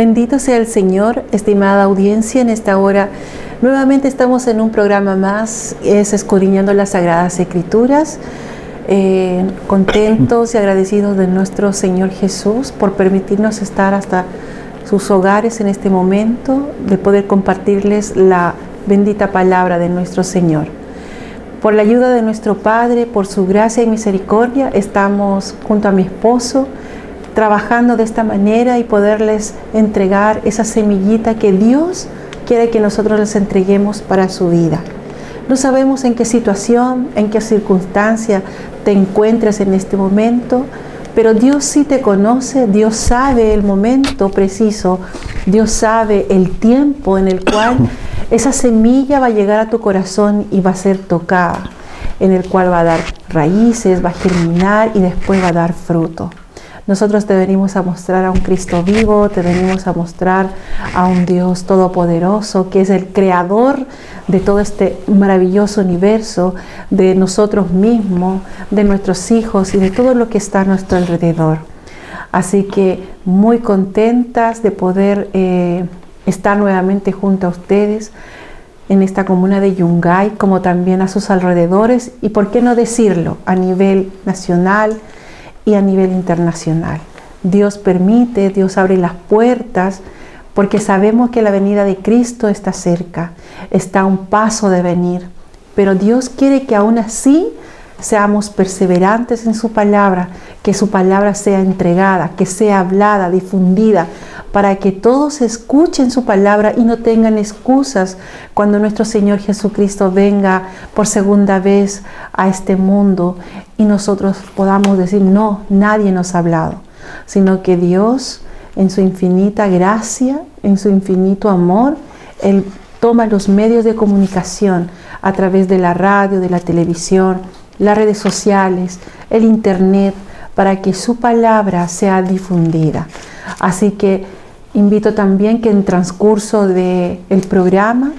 Bendito sea el Señor, estimada audiencia. En esta hora nuevamente estamos en un programa más, es Escudriñando las Sagradas Escrituras. Contentos y agradecidos de nuestro Señor Jesús por permitirnos estar hasta sus hogares en este momento, de poder compartirles la bendita palabra de nuestro Señor. Por la ayuda de nuestro Padre, por su gracia y misericordia, estamos junto a mi esposo trabajando de esta manera y poderles entregar esa semillita que Dios quiere que nosotros les entreguemos para su vida. No sabemos en qué situación, en qué circunstancia te encuentres en este momento, pero Dios sí te conoce, Dios sabe el momento preciso, Dios sabe el tiempo en el cual esa semilla va a llegar a tu corazón y va a ser tocada, en el cual va a dar raíces, va a germinar y después va a dar fruto. Nosotros te venimos a mostrar a un Cristo vivo, te venimos a mostrar a un Dios todopoderoso, que es el creador de todo este maravilloso universo, de nosotros mismos, de nuestros hijos y de todo lo que está a nuestro alrededor. Así que muy contentas de poder estar nuevamente junto a ustedes en esta comuna de Yungay, como también a sus alrededores, y por qué no decirlo, a nivel nacional y a nivel internacional. Dios permite, Dios abre las puertas, porque sabemos que la venida de Cristo está cerca, está a un paso de venir, pero Dios quiere que aún así seamos perseverantes en su palabra, que su palabra sea entregada, que sea hablada, difundida, para que todos escuchen su palabra y no tengan excusas cuando nuestro Señor Jesucristo venga por segunda vez a este mundo y nosotros podamos decir, no, nadie nos ha hablado, sino que Dios, en su infinita gracia, en su infinito amor, Él toma los medios de comunicación a través de la radio, de la televisión, las redes sociales, el internet, para que su palabra sea difundida. Así que invito también que en transcurso del programa,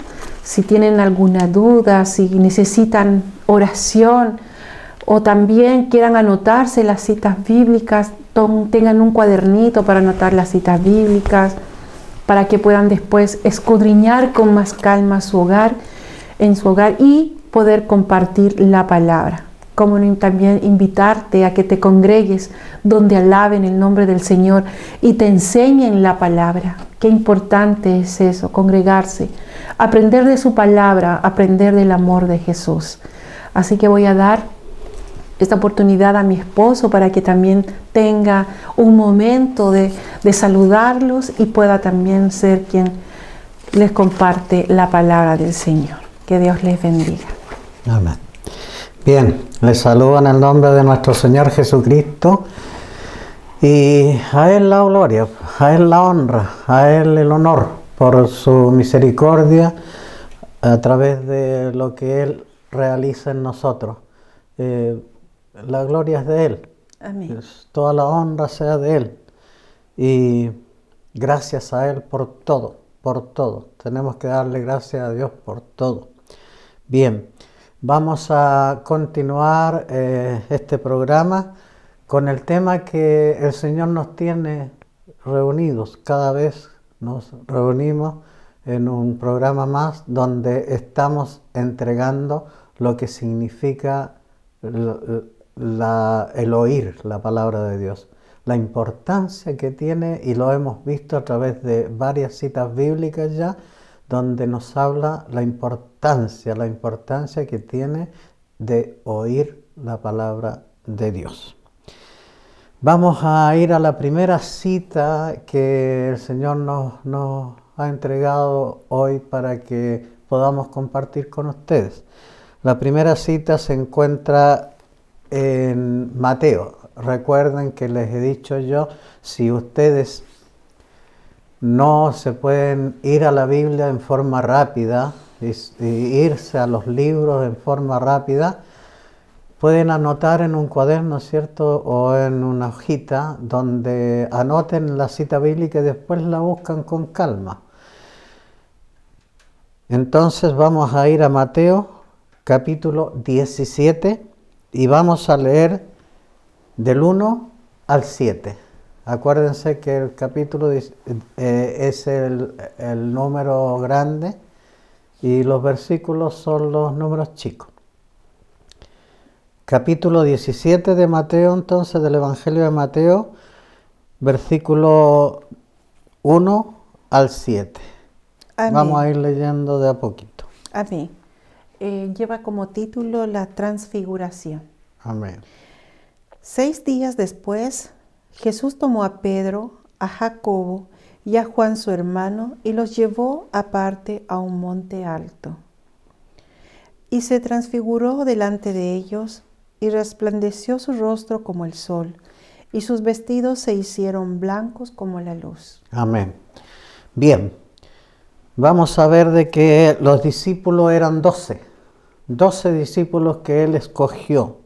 si tienen alguna duda, si necesitan oración o también quieran anotarse las citas bíblicas, tengan un cuadernito para anotar las citas bíblicas, para que puedan después escudriñar con más calma en su hogar y poder compartir la palabra. Como también invitarte a que te congregues donde alaben el nombre del Señor y te enseñen la palabra. Qué importante es eso, congregarse, aprender de su palabra, aprender del amor de Jesús. Así que voy a dar esta oportunidad a mi esposo para que también tenga un momento de saludarlos y pueda también ser quien les comparte la palabra del Señor. Que Dios les bendiga. Amén. Bien, les saludo en el nombre de nuestro Señor Jesucristo y a Él la gloria, a Él la honra, a Él el honor por su misericordia a través de lo que Él realiza en nosotros. La gloria es de Él. Amén. Toda la honra sea de Él y gracias a Él por todo, por todo. Tenemos que darle gracias a Dios por todo. Bien. Vamos a continuar este programa con el tema que el Señor nos tiene reunidos. Cada vez nos reunimos en un programa más donde estamos entregando lo que significa el oír la palabra de Dios. La importancia que tiene, y lo hemos visto a través de varias citas bíblicas ya, donde nos habla la importancia que tiene de oír la palabra de Dios. Vamos a ir a la primera cita que el Señor nos ha entregado hoy para que podamos compartir con ustedes. La primera cita se encuentra en Mateo. Recuerden que les he dicho yo, si ustedes no se pueden ir a la Biblia en forma rápida y irse a los libros en forma rápida, pueden anotar en un cuaderno, ¿cierto? O en una hojita donde anoten la cita bíblica y después la buscan con calma. Entonces vamos a ir a Mateo capítulo 17 y vamos a leer del 1 al 7. Acuérdense que el capítulo es el número grande y los versículos son los números chicos. Capítulo 17 de Mateo, entonces, del Evangelio de Mateo, versículo 1 al 7. Amén. Vamos a ir leyendo de a poquito. Amén. Lleva como título la transfiguración. Amén. 6 días después, Jesús tomó a Pedro, a Jacobo y a Juan su hermano y los llevó aparte a un monte alto. Y se transfiguró delante de ellos y resplandeció su rostro como el sol y sus vestidos se hicieron blancos como la luz. Amén. Bien, vamos a ver de que los discípulos eran 12 discípulos que él escogió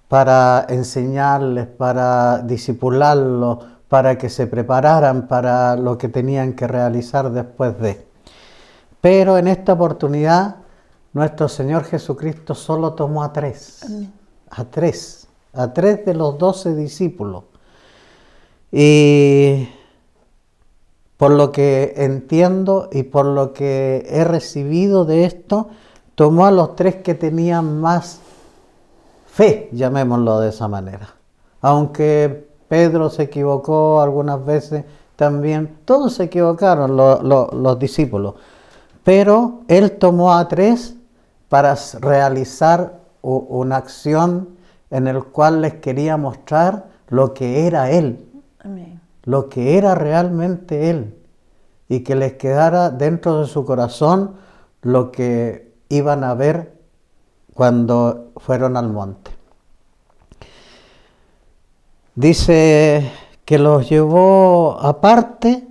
para enseñarles, para discipularlos, para que se prepararan para lo que tenían que realizar después de. Pero en esta oportunidad, nuestro Señor Jesucristo solo tomó a 3. Amén. A 3 de los 12 discípulos. Y por lo que entiendo y por lo que he recibido de esto, tomó a los 3 que tenían más fe, llamémoslo de esa manera. Aunque Pedro se equivocó algunas veces también, todos se equivocaron los discípulos, pero él tomó a 3 para realizar una acción en el cual les quería mostrar lo que era él. Amén. Lo que era realmente él, y que les quedara dentro de su corazón lo que iban a ver cuando fueron al monte. Dice que los llevó aparte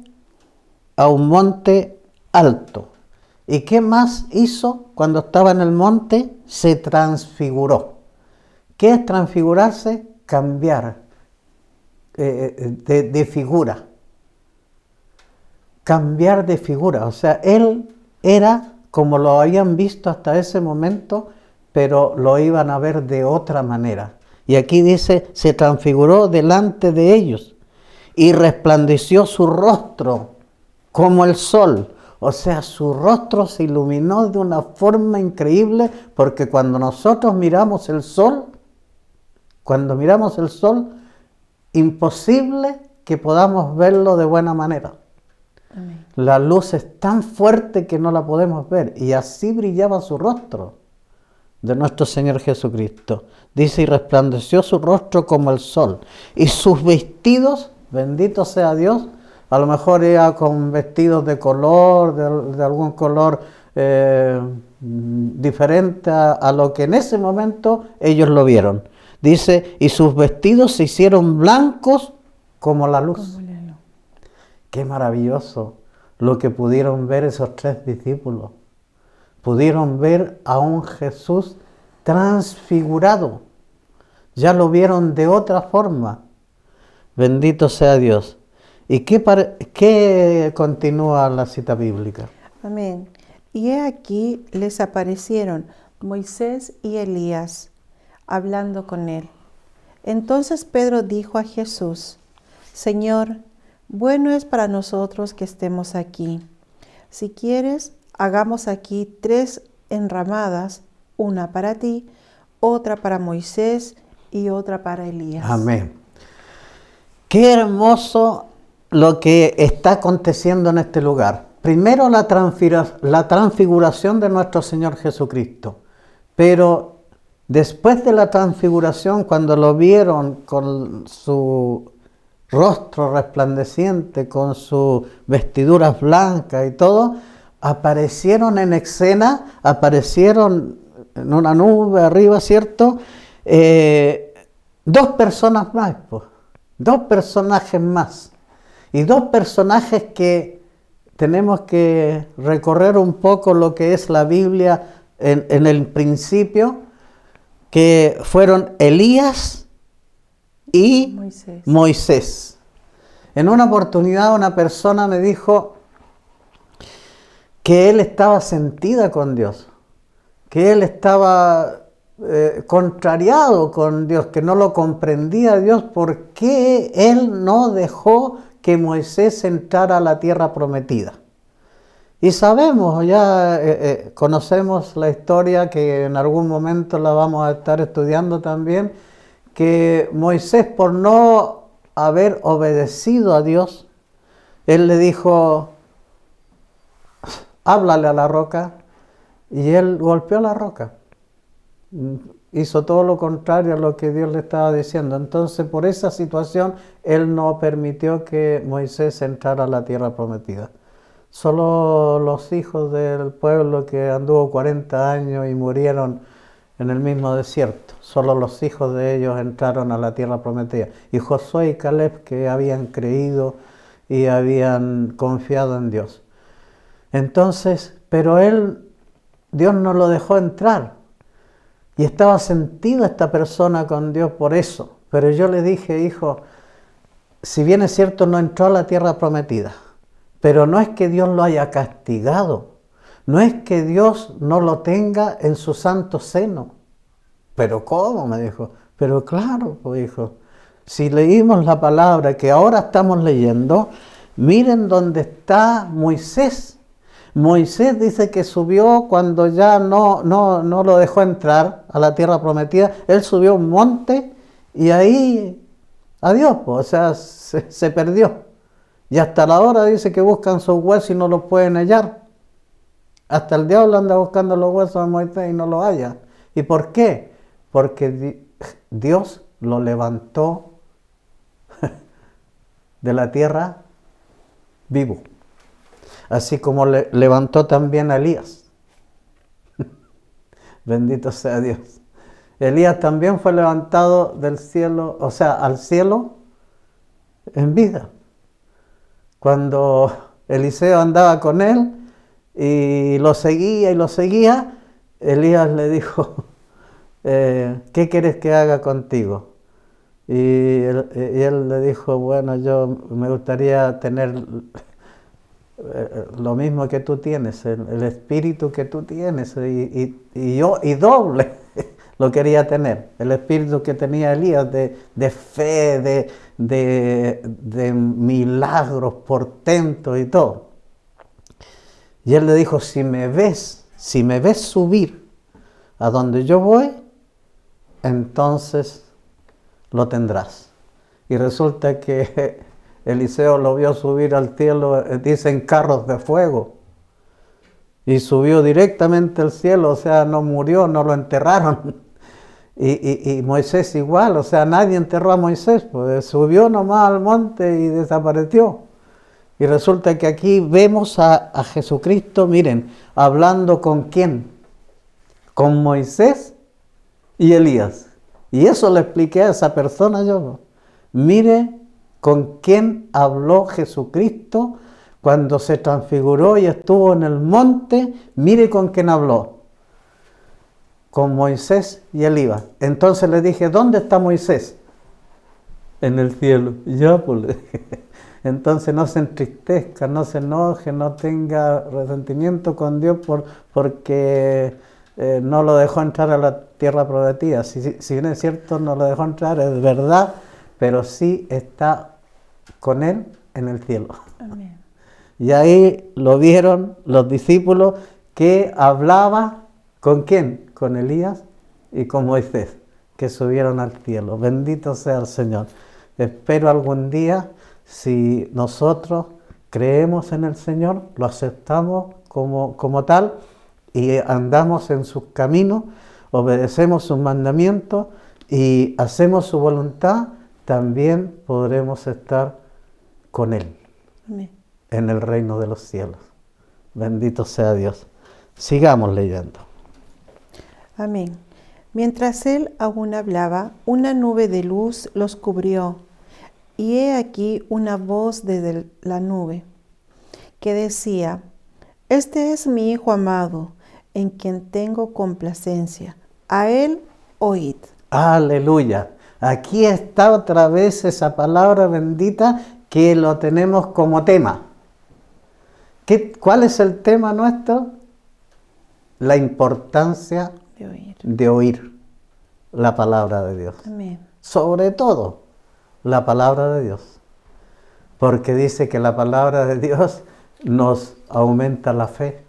a un monte alto. ¿Y qué más hizo cuando estaba en el monte? Se transfiguró. ¿Qué es transfigurarse? Cambiar de figura. Cambiar de figura. O sea, él era como lo habían visto hasta ese momento, pero lo iban a ver de otra manera. Y aquí dice, se transfiguró delante de ellos y resplandeció su rostro como el sol. O sea, su rostro se iluminó de una forma increíble, porque cuando nosotros miramos el sol, imposible que podamos verlo de buena manera. Amén. La luz es tan fuerte que no la podemos ver, y así brillaba su rostro de nuestro Señor Jesucristo. Dice, y resplandeció su rostro como el sol, y sus vestidos, bendito sea Dios, a lo mejor era con vestidos de color, de algún color diferente a lo que en ese momento ellos lo vieron. Dice, y sus vestidos se hicieron blancos como la luz. Como la luz. Qué maravilloso lo que pudieron ver esos 3 discípulos. Pudieron ver a un Jesús transfigurado. Ya lo vieron de otra forma. Bendito sea Dios. ¿Y qué continúa la cita bíblica? Amén. Y he aquí les aparecieron Moisés y Elías, hablando con él. Entonces Pedro dijo a Jesús, Señor, bueno es para nosotros que estemos aquí. Si quieres, hagamos aquí 3 enramadas, una para ti, otra para Moisés y otra para Elías. Amén. Qué hermoso lo que está aconteciendo en este lugar. Primero la transfiguración de nuestro Señor Jesucristo, pero después de la transfiguración, cuando lo vieron con su rostro resplandeciente, con sus vestiduras blancas y todo, aparecieron en escena, aparecieron en una nube arriba, ¿cierto? 2 personas más, pues, 2 personajes más. Y 2 personajes que tenemos que recorrer un poco lo que es la Biblia en el principio, que fueron Elías y Moisés. En una oportunidad una persona me dijo que él estaba sentida con Dios, que él estaba contrariado con Dios, que no lo comprendía a Dios, ¿por qué Él no dejó que Moisés entrara a la tierra prometida? Y sabemos, ya conocemos la historia, que en algún momento la vamos a estar estudiando también, que Moisés, por no haber obedecido a Dios, él le dijo, háblale a la roca, y él golpeó la roca. Hizo todo lo contrario a lo que Dios le estaba diciendo. Entonces, por esa situación, él no permitió que Moisés entrara a la tierra prometida. Solo los hijos del pueblo que anduvo 40 años y murieron en el mismo desierto, solo los hijos de ellos entraron a la tierra prometida. Y Josué y Caleb, que habían creído y habían confiado en Dios. Entonces, pero Dios no lo dejó entrar. Y estaba sentida esta persona con Dios por eso. Pero yo le dije, hijo, si bien es cierto, no entró a la tierra prometida, pero no es que Dios lo haya castigado, no es que Dios no lo tenga en su santo seno. ¿Pero cómo? Me dijo. Pero claro, pues hijo, si leímos la palabra que ahora estamos leyendo, miren dónde está Moisés. Moisés dice que subió cuando ya no lo dejó entrar a la tierra prometida. Él subió a un monte y ahí, adiós, pues, o sea, se perdió. Y hasta la hora dice que buscan sus huesos y no los pueden hallar. Hasta el diablo anda buscando los huesos de Moisés y no los halla. ¿Y por qué? Porque Dios lo levantó de la tierra vivo. Así como levantó también a Elías. Bendito sea Dios. Elías también fue levantado del cielo, o sea, al cielo en vida. Cuando Eliseo andaba con él y lo seguía, Elías le dijo, ¿qué quieres que haga contigo? Y él le dijo, bueno, yo me gustaría tener lo mismo que tú tienes, el espíritu que tú tienes, y doble lo quería tener, el espíritu que tenía Elías de fe, de milagros, portentos y todo. Y él le dijo, si me ves subir a donde yo voy, entonces lo tendrás. Y resulta que Eliseo lo vio subir al cielo, dicen carros de fuego, y subió directamente al cielo, o sea, no murió, no lo enterraron. Y Moisés igual, o sea, nadie enterró a Moisés, pues subió nomás al monte y desapareció. Y resulta que aquí vemos a Jesucristo, miren, hablando con ¿quién? Con Moisés y Elías. Y eso le expliqué a esa persona yo. Mire con quién habló Jesucristo cuando se transfiguró y estuvo en el monte. Mire con quién habló. Con Moisés y Elías. Entonces le dije, ¿dónde está Moisés? En el cielo. Ya, pues le dije. Entonces no se entristezca, no se enoje, no tenga resentimiento con Dios porque no lo dejó entrar a la tierra prometida. Si bien es cierto, no lo dejó entrar, es verdad, pero sí está con él en el cielo. Amén. Y ahí lo vieron los discípulos que hablaba ¿con quién? Con Elías y con Moisés, que subieron al cielo. Bendito sea el Señor. Espero algún día, si nosotros creemos en el Señor, lo aceptamos como tal y andamos en sus caminos, obedecemos sus mandamientos y hacemos su voluntad, también podremos estar con Él. Amén. En el reino de los cielos. Bendito sea Dios. Sigamos leyendo. Amén. Mientras él aún hablaba, una nube de luz los cubrió, y he aquí una voz desde la nube, que decía, este es mi Hijo amado, en quien tengo complacencia. A él oíd. Aleluya. Aquí está otra vez esa palabra bendita que lo tenemos como tema. ¿Cuál es el tema nuestro? La importancia De oír. de oír. la palabra de Dios. Amén. Sobre todo, la palabra de Dios. Porque dice que la palabra de Dios nos aumenta la fe.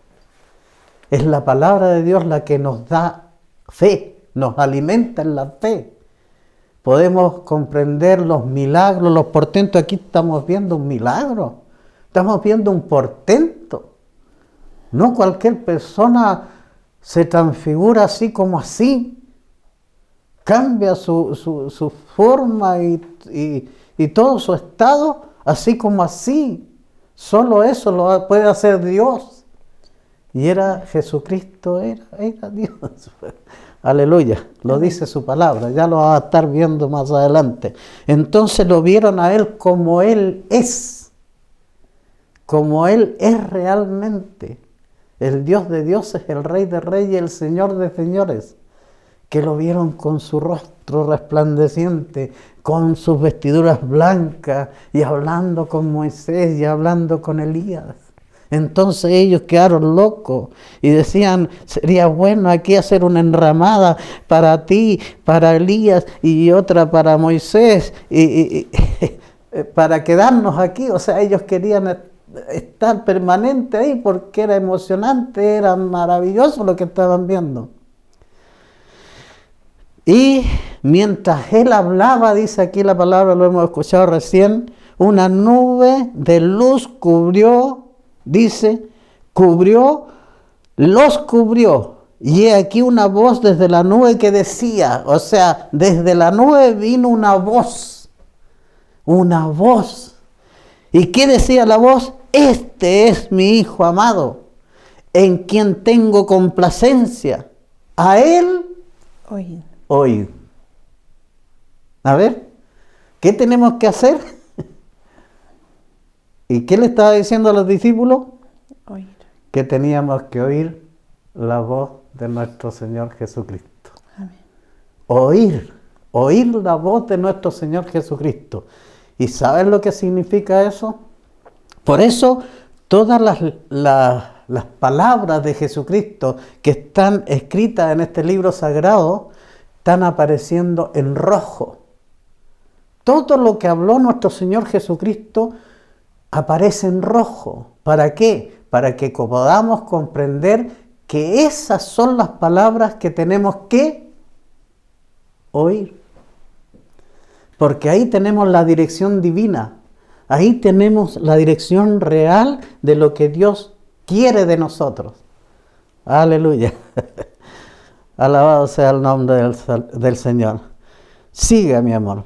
Es la palabra de Dios la que nos da fe, nos alimenta en la fe. Podemos comprender los milagros, los portentos. Aquí estamos viendo un milagro, estamos viendo un portento. No cualquier persona se transfigura así como así. Cambia su forma y todo su estado así como así. Solo eso lo puede hacer Dios. Y era Jesucristo, era Dios. Aleluya, lo dice su palabra, ya lo va a estar viendo más adelante. Entonces lo vieron a Él como Él es realmente. El Dios de dioses, el Rey de reyes, el Señor de señores. Que lo vieron con su rostro resplandeciente, con sus vestiduras blancas, y hablando con Moisés y hablando con Elías. Entonces ellos quedaron locos y decían, sería bueno aquí hacer una enramada para ti, para Elías y otra para Moisés, y para quedarnos aquí. O sea, ellos querían estar permanente ahí porque era emocionante, era maravilloso lo que estaban viendo. Y mientras él hablaba, dice aquí la palabra, lo hemos escuchado recién, una nube de luz cubrió, dice, los cubrió. Y he aquí una voz desde la nube que decía, o sea, desde la nube vino una voz. ¿Y qué decía la voz? Este es mi Hijo amado, en quien tengo complacencia. A él oíd. A ver, ¿qué tenemos que hacer? ¿Y qué le estaba diciendo a los discípulos? Oír. Que teníamos que oír la voz de nuestro Señor Jesucristo. Amén. Oír la voz de nuestro Señor Jesucristo. ¿Y saben lo que significa eso? Por eso todas las palabras de Jesucristo que están escritas en este libro sagrado están apareciendo en rojo. Todo lo que habló nuestro Señor Jesucristo aparece en rojo. ¿Para qué? Para que podamos comprender que esas son las palabras que tenemos que oír. Porque ahí tenemos la dirección divina. Ahí tenemos la dirección real de lo que Dios quiere de nosotros. Aleluya. Alabado sea el nombre del Señor. Siga, mi amor.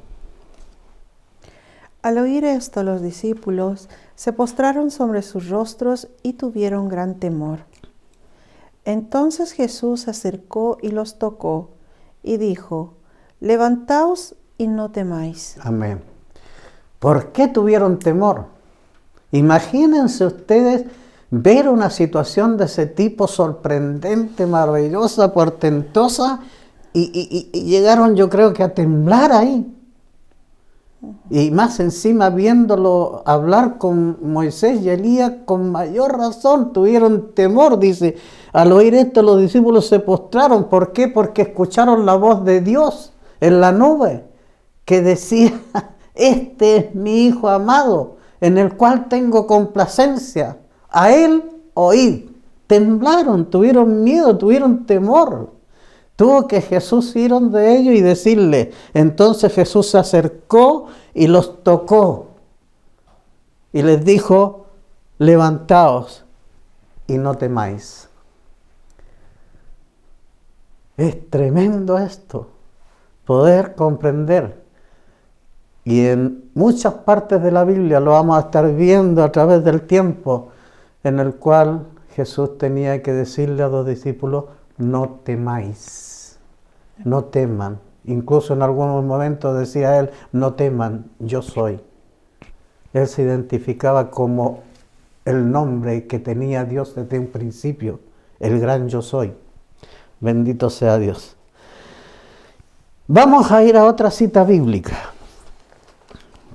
Al oír esto, los discípulos se postraron sobre sus rostros y tuvieron gran temor. Entonces Jesús se acercó y los tocó y dijo, levantaos y no temáis. Amén. ¿Por qué tuvieron temor? Imagínense ustedes ver una situación de ese tipo sorprendente, maravillosa, portentosa, y llegaron, yo creo que a temblar ahí. Y más encima viéndolo hablar con Moisés y Elías, con mayor razón tuvieron temor, dice. Al oír esto los discípulos se postraron. ¿Por qué? Porque escucharon la voz de Dios en la nube, que decía, este es mi Hijo amado, en el cual tengo complacencia. A él oíd. Temblaron, tuvieron miedo, tuvieron temor. Tuvo que Jesús ir de ellos y decirle. Entonces Jesús se acercó y los tocó. Y les dijo, levantaos y no temáis. Es tremendo esto, poder comprender. Y en muchas partes de la Biblia lo vamos a estar viendo a través del tiempo, en el cual Jesús tenía que decirle a los discípulos, no temáis, no teman. Incluso en algunos momentos decía él, no teman, yo soy. Él se identificaba como el nombre que tenía Dios desde un principio, el gran yo soy. Bendito sea Dios. Vamos a ir a otra cita bíblica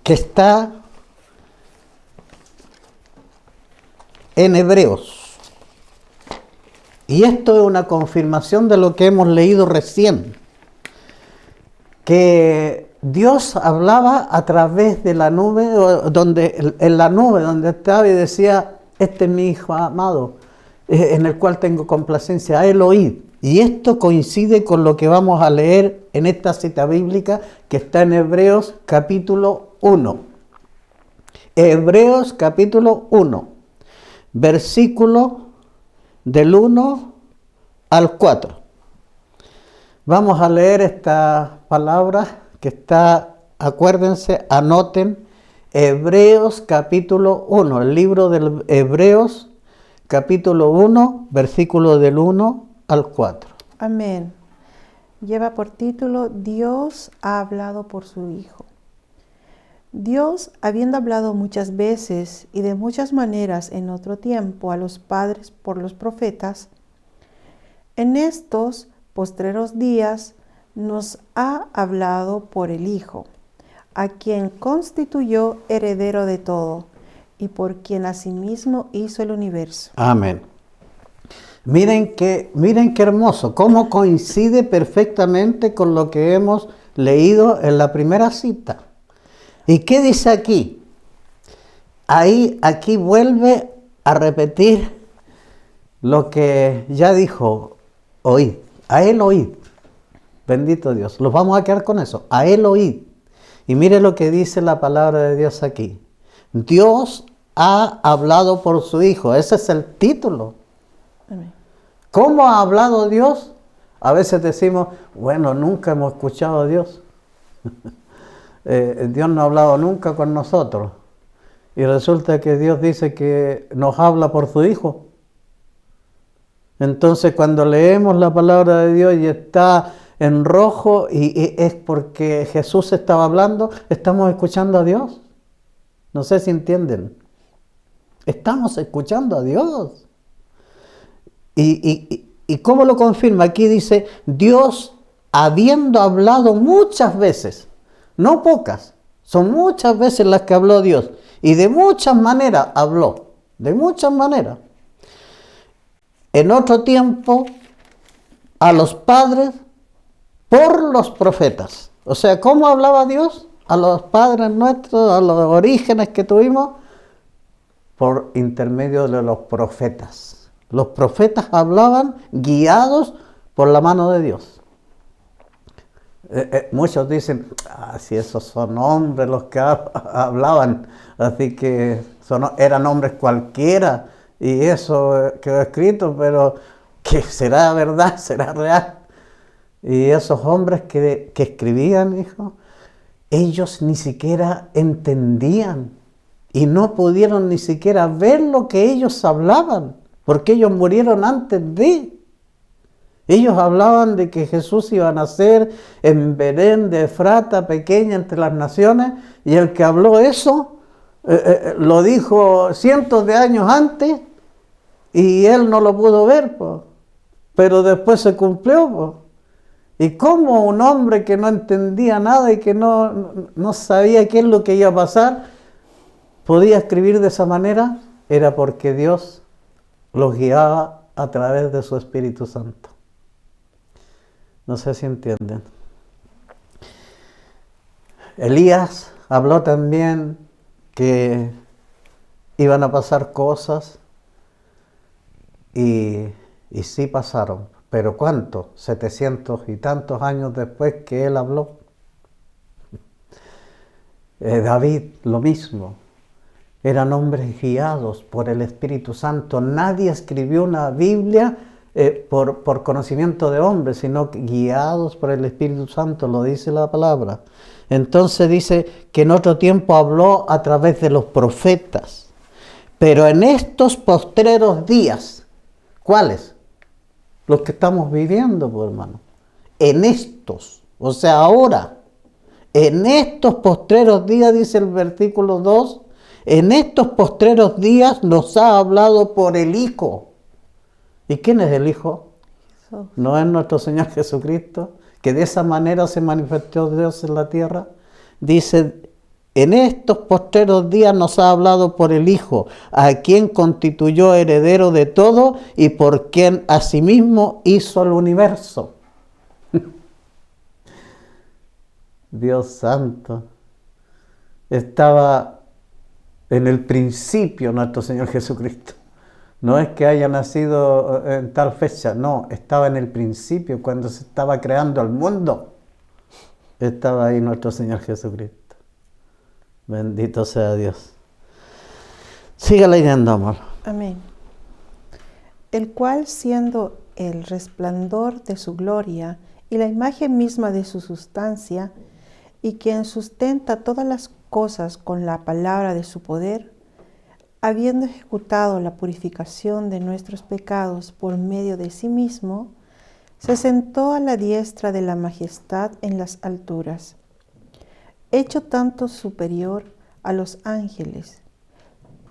que está en Hebreos. Y esto es una confirmación de lo que hemos leído recién. que Dios hablaba a través de la nube, en la nube donde estaba y decía, este es mi hijo amado, en el cual tengo complacencia, a él oíd. Y esto coincide con lo que vamos a leer en esta cita bíblica que está en Hebreos capítulo 1. Hebreos capítulo 1, versículo del 1 al 4. Vamos a leer esta palabra que está, acuérdense, anoten, Hebreos capítulo 1, el libro de Hebreos capítulo 1, versículo del 1 al 4. Amén. Lleva por título, Dios ha hablado por su Hijo. Dios, habiendo hablado muchas veces y de muchas maneras en otro tiempo a los padres por los profetas, en estos postreros días nos ha hablado por el Hijo, a quien constituyó heredero de todo y por quien asimismo hizo el universo. Amén. Miren qué hermoso, cómo coincide perfectamente con lo que hemos leído en la primera cita. ¿Y qué dice aquí? Aquí vuelve a repetir lo que ya dijo, oíd, a él oíd. Bendito Dios, los vamos a quedar con eso, a él oíd. Y mire lo que dice la palabra de Dios aquí. Dios ha hablado por su Hijo, ese es el título. Amén. ¿Cómo ha hablado Dios? A veces decimos, bueno, nunca hemos escuchado a Dios. Dios no ha hablado nunca con nosotros. Y resulta que Dios dice que nos habla por su Hijo. Entonces cuando leemos la palabra de Dios y está en rojo y es porque Jesús estaba hablando, estamos escuchando a Dios. No sé si entienden. Estamos escuchando a Dios. ¿Y cómo lo confirma? Aquí dice, Dios habiendo hablado muchas veces, no pocas, son muchas veces las que habló Dios. Y de muchas maneras habló, de muchas maneras. En otro tiempo, a los padres por los profetas. O sea, ¿cómo hablaba Dios a los padres nuestros, a los orígenes que tuvimos? Por intermedio de los profetas. Los profetas hablaban guiados por la mano de Dios. Muchos dicen, si esos son hombres los que hablaban, así que eran hombres cualquiera, y eso quedó escrito, pero ¿qué será verdad? ¿Será real? Y esos hombres que escribían, hijo, ellos ni siquiera entendían y no pudieron ni siquiera ver lo que ellos hablaban, porque ellos murieron antes de. Ellos hablaban de que Jesús iba a nacer en Belén de Efrata, pequeña entre las naciones, y el que habló eso lo dijo cientos de años antes y él no lo pudo ver, pues. Pero después se cumplió. Pues. ¿Y cómo un hombre que no entendía nada y que no sabía qué es lo que iba a pasar podía escribir de esa manera? Era porque Dios los guiaba a través de su Espíritu Santo. No sé si entienden. Elías habló también que iban a pasar cosas y sí pasaron. ¿Pero cuánto? 700 y tantos años después que él habló. David, lo mismo. Eran hombres guiados por el Espíritu Santo. Nadie escribió una Biblia por conocimiento de hombres, sino guiados por el Espíritu Santo, lo dice la palabra. Entonces dice que en otro tiempo habló a través de los profetas. Pero en estos postreros días, ¿cuáles? Los que estamos viviendo, pues, hermano. En estos, o sea, ahora, en estos postreros días, dice el versículo 2, en estos postreros días nos ha hablado por el Hijo. ¿Y quién es el Hijo? Jesús. ¿No es nuestro Señor Jesucristo? Que de esa manera se manifestó Dios en la tierra. Dice, en estos postreros días nos ha hablado por el Hijo, a quien constituyó heredero de todo y por quien asimismo hizo el universo. Dios santo. Estaba en el principio nuestro Señor Jesucristo. No es que haya nacido en tal fecha, no, estaba en el principio, cuando se estaba creando el mundo. Estaba ahí nuestro Señor Jesucristo. Bendito sea Dios. Siga leyendo, amor. Amén. El cual, siendo el resplandor de su gloria y la imagen misma de su sustancia, y quien sustenta todas las cosas con la palabra de su poder, habiendo ejecutado la purificación de nuestros pecados por medio de sí mismo, se sentó a la diestra de la majestad en las alturas, hecho tanto superior a los ángeles,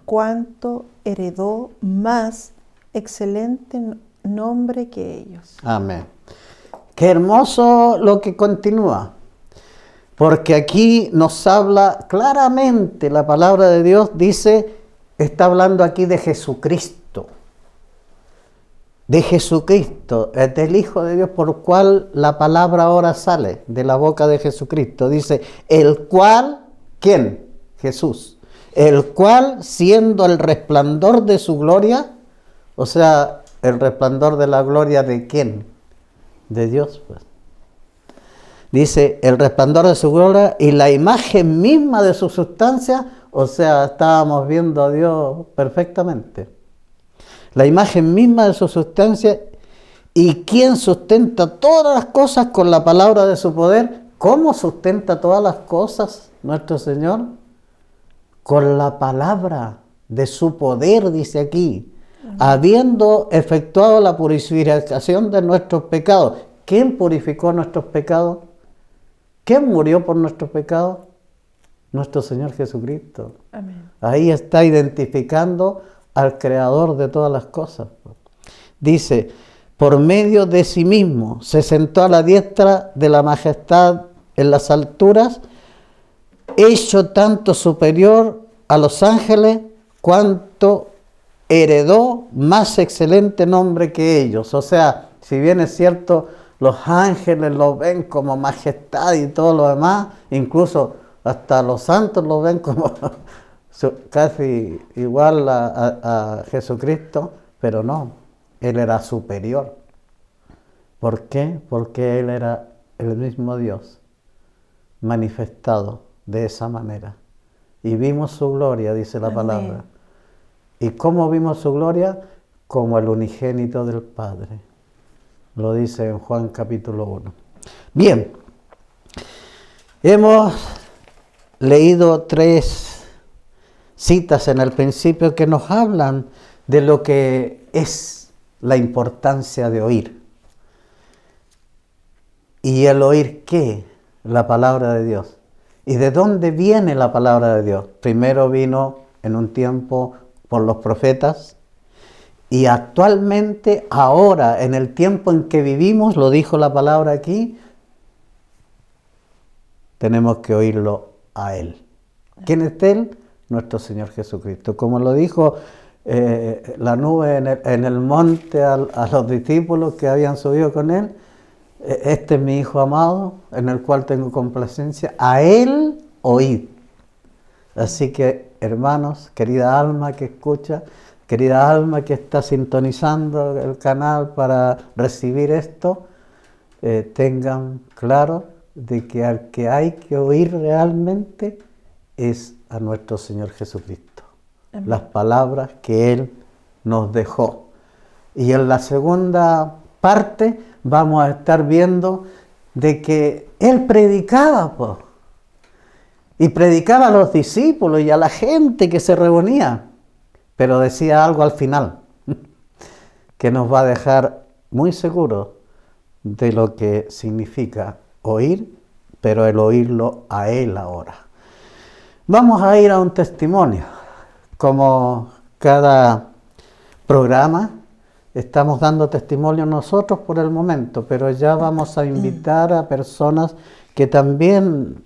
cuanto heredó más excelente nombre que ellos. Amén. Qué hermoso lo que continúa, porque aquí nos habla claramente, la palabra de Dios dice, está hablando aquí de Jesucristo. De Jesucristo, del Hijo de Dios, por cual la palabra ahora sale de la boca de Jesucristo. Dice, el cual, ¿quién? Jesús. El cual, siendo el resplandor de su gloria, o sea, el resplandor de la gloria de ¿quién? De Dios, pues. Dice, el resplandor de su gloria y la imagen misma de su sustancia, o sea, estábamos viendo a Dios perfectamente. La imagen misma de su sustancia y quien sustenta todas las cosas con la palabra de su poder. ¿Cómo sustenta todas las cosas nuestro Señor? Con la palabra de su poder, dice aquí. Habiendo efectuado la purificación de nuestros pecados. ¿Quién purificó nuestros pecados? ¿Quién murió por nuestros pecados? Nuestro Señor Jesucristo. Amén. Ahí está identificando al Creador de todas las cosas. Dice, por medio de sí mismo se sentó a la diestra de la majestad en las alturas, hecho tanto superior a los ángeles, cuanto heredó más excelente nombre que ellos. O sea, si bien es cierto, los ángeles lo ven como majestad y todo lo demás, incluso hasta los santos lo ven como casi igual a Jesucristo, pero no, Él era superior. ¿Por qué? Porque Él era el mismo Dios manifestado de esa manera. Y vimos su gloria, dice la palabra. ¿Y cómo vimos su gloria? Como el unigénito del Padre. Lo dice en Juan capítulo 1. Bien, hemos leído 3 citas en el principio que nos hablan de lo que es la importancia de oír. ¿Y el oír qué? La palabra de Dios. ¿Y de dónde viene la palabra de Dios? Primero vino en un tiempo por los profetas y actualmente, ahora, en el tiempo en que vivimos, lo dijo la palabra aquí, tenemos que oírlo a Él. ¿Quién es Él? Nuestro Señor Jesucristo. Como lo dijo la nube en el monte a los discípulos que habían subido con Él, este es mi Hijo amado, en el cual tengo complacencia, a Él oíd. Así que, hermanos, querida alma que escucha, querida alma que está sintonizando el canal para recibir esto, tengan claro de que al que hay que oír realmente es a nuestro Señor Jesucristo. Amén. Las palabras que Él nos dejó. Y en la segunda parte vamos a estar viendo de que Él predicaba, pues, y predicaba a los discípulos y a la gente que se reunía, pero decía algo al final que nos va a dejar muy seguros de lo que significa oír, pero el oírlo a Él ahora. Vamos a ir a un testimonio. Como cada programa, estamos dando testimonio nosotros por el momento, pero ya vamos a invitar a personas que también